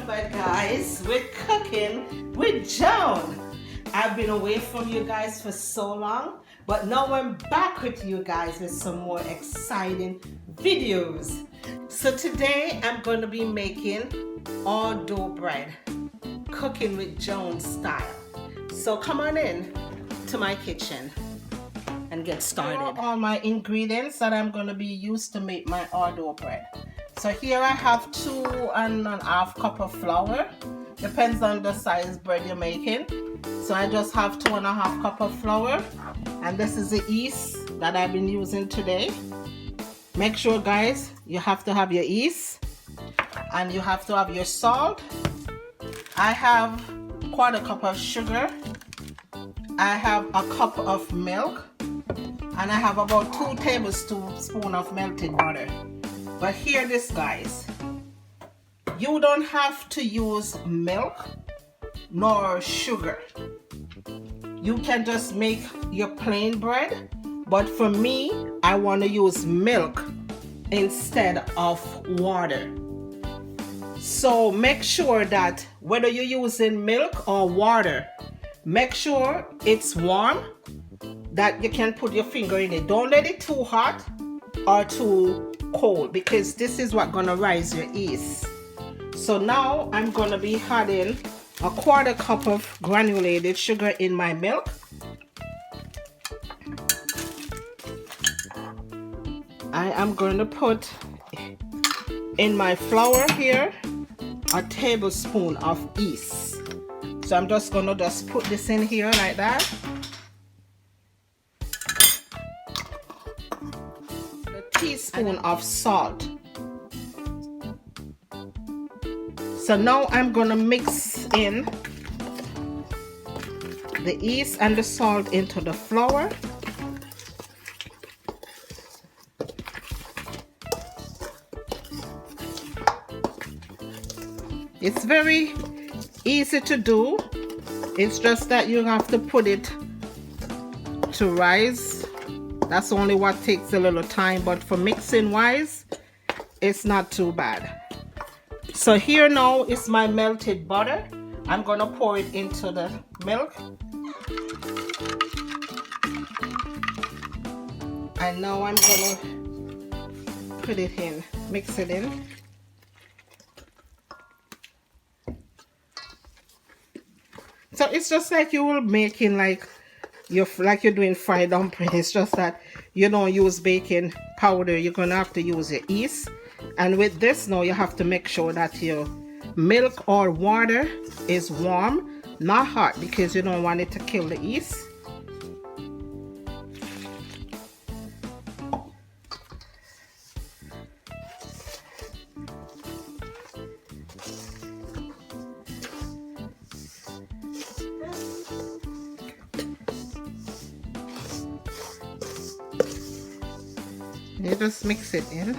Remember guys, we're cooking with Joan. I've been away from you guys for so long, but now I'm back with you guys with some more exciting videos. So today I'm going to be making sourdough bread, cooking with Joan style. So come on in to my kitchen and get started. Here are all my ingredients that I'm going to be used to make my sourdough bread. So here I have 2.5 cups of flour. Depends on the size bread you're making. So I just have 2.5 cups of flour, and this is the yeast that I've been using today. Make sure guys, you have to have your yeast and you have to have your salt. I have 1/4 cup of sugar. I have a cup of milk, and I have about 2 tablespoons of melted butter. But hear this guys, you don't have to use milk nor sugar. You can just make your plain bread, but for me, I want to use milk instead of water. So make sure that whether you're using milk or water, make sure it's warm, that you can put your finger in it. Don't let it too hot or too cold, because this is what's gonna rise your yeast. So now I'm gonna be adding 1/4 cup of granulated sugar in my milk. I am going to put in my flour here 1 tablespoon of yeast. So I'm just gonna put this in here like that. A teaspoon of salt. So now I'm gonna mix in the yeast and the salt into the flour. It's very easy to do. It's just that you have to put it to rise. That's only what takes a little time, but for mixing wise, it's not too bad. So here now is my melted butter. I'm gonna pour it into the milk. And now I'm gonna put it in, mix it in. So it's just like you will making like you're doing fried dumpling. It's just that you don't use baking powder. You're gonna have to use your yeast. And with this now, you have to make sure that your milk or water is warm, not hot, because you don't want it to kill the yeast. You just mix it in.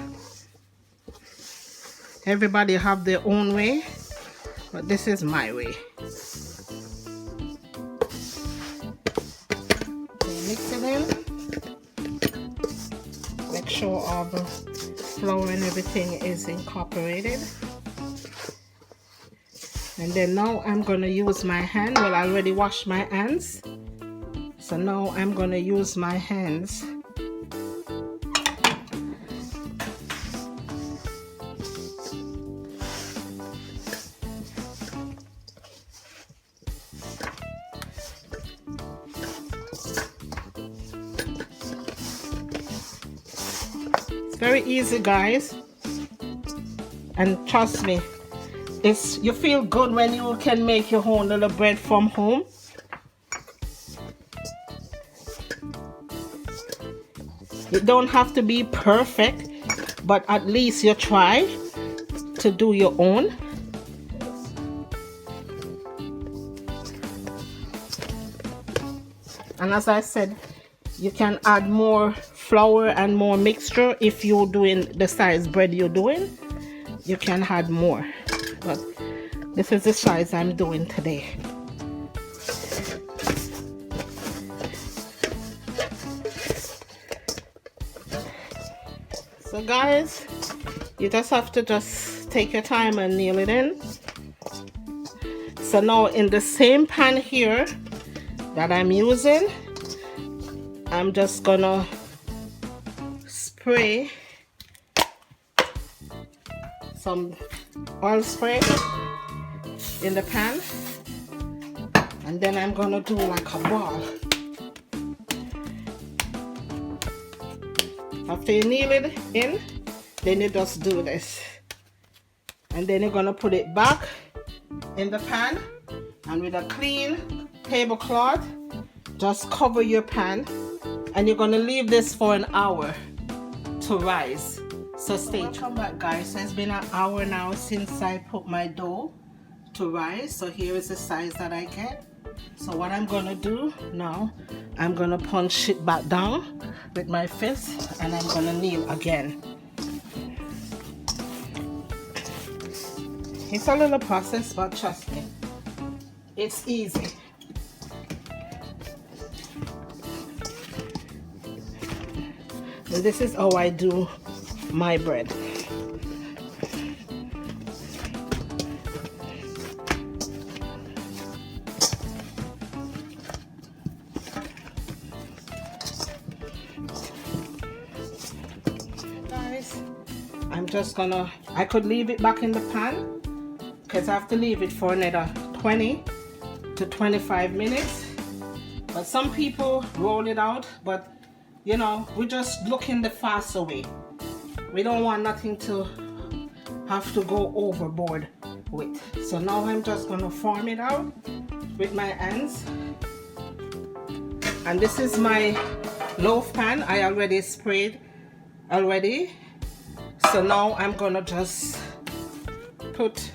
Everybody have their own way, but this is my way. Okay, mix it in. Make sure all the flour and everything is incorporated. And then now I'm gonna use my hand. Well, I already washed my hands. So now I'm gonna use my hands . Very easy guys, and trust me, you feel good when you can make your own little bread from home. It don't have to be perfect, but at least you try to do your own. And as I said, you can add more flour and more mixture. If you're doing the size bread you're doing, you can add more, but this is the size I'm doing today. So guys, you just have to take your time and nail it in. So now in the same pan here that I'm using, I'm just gonna spray some oil spray in the pan, and then I'm gonna do like a ball. After you knead it in, then you just do this, and then you're gonna put it back in the pan, and with a clean tablecloth just cover your pan, and you're gonna leave this for an hour to rise. So stay tuned. Welcome back, guys. So it's been an hour now since I put my dough to rise. So here is the size that I get. So what I'm gonna do now, I'm gonna punch it back down with my fist, and I'm gonna kneel again. It's a little process, but trust me, it's easy. And this is how I do my bread. Guys, I'm just gonna, I could leave it back in the pan because I have to leave it for another 20 to 25 minutes. But some people roll it out, but you know, we're just looking the faster way. We don't want nothing to have to go overboard with. So now I'm just gonna form it out with my hands. And this is my loaf pan. I already sprayed already. So now I'm gonna just put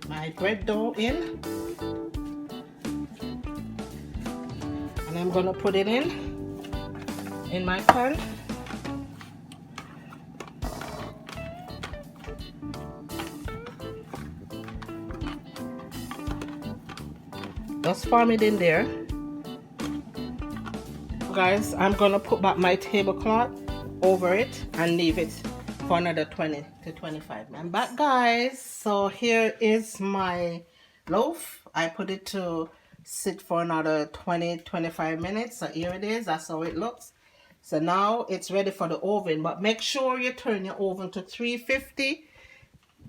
my bread dough in. And I'm gonna put it in my pan. Just form it in there. Guys, I'm gonna put back my tablecloth over it and leave it for another 20 to 25 minutes. I'm back, guys. So here is my loaf. I put it to sit for another 20-25 minutes. So here it is. That's how it looks. So now it's ready for the oven, but make sure you turn your oven to 350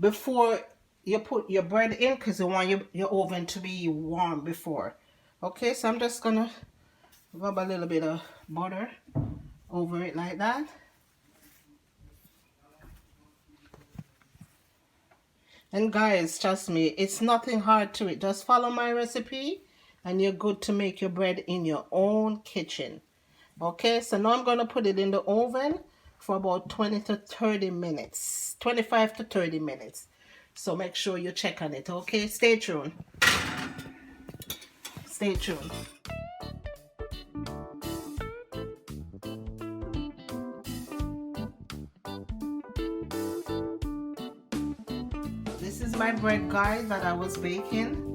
before you put your bread in, because you want your oven to be warm before. Okay, so I'm just gonna rub a little bit of butter over it like that. And guys, trust me, it's nothing hard to it. Just follow my recipe and you're good to make your bread in your own kitchen. Okay, so now I'm gonna put it in the oven for about 20 to 30 minutes, 25 to 30 minutes. So make sure you check on it. Okay, stay tuned. Stay tuned. This is my bread, guys, that I was baking.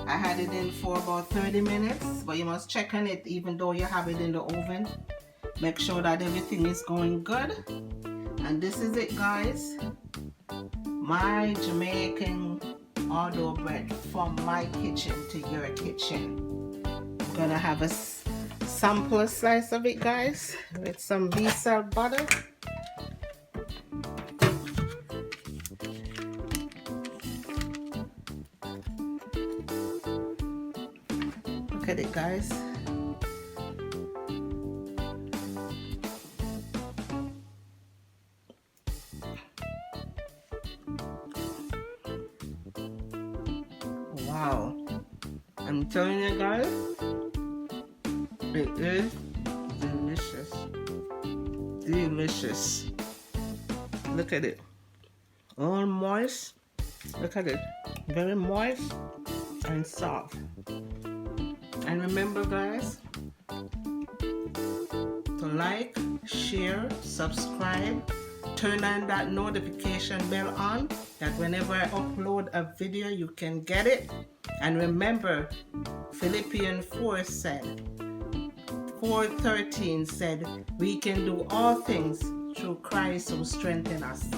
I had it in for about 30 minutes, but you must check on it even though you have it in the oven. Make sure that everything is going good. And this is it, guys. My Jamaican hors-d'oeuvre bread from my kitchen to your kitchen. I'm gonna have a sample slice of it, guys, with some V-salt butter. Look at it, guys. Wow, I'm telling you guys, it is delicious. Delicious. Look at it. All moist. Look at it. Very moist and soft. And remember, guys, to like, share, subscribe, turn on that notification bell on, that whenever I upload a video you can get it. And remember, Philippians 4:13 said we can do all things through Christ who strengthens us.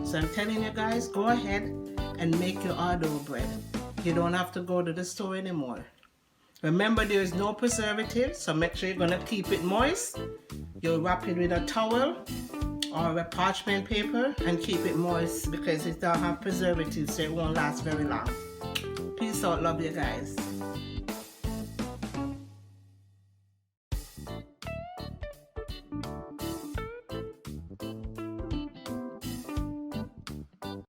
So I'm telling you guys, go ahead and make your hard-dough bread. You don't have to go to the store anymore. Remember, there is no preservative, so make sure you're gonna keep it moist. You'll wrap it with a towel or a parchment paper and keep it moist because it don't have preservatives, so it won't last very long. Peace out, love you guys.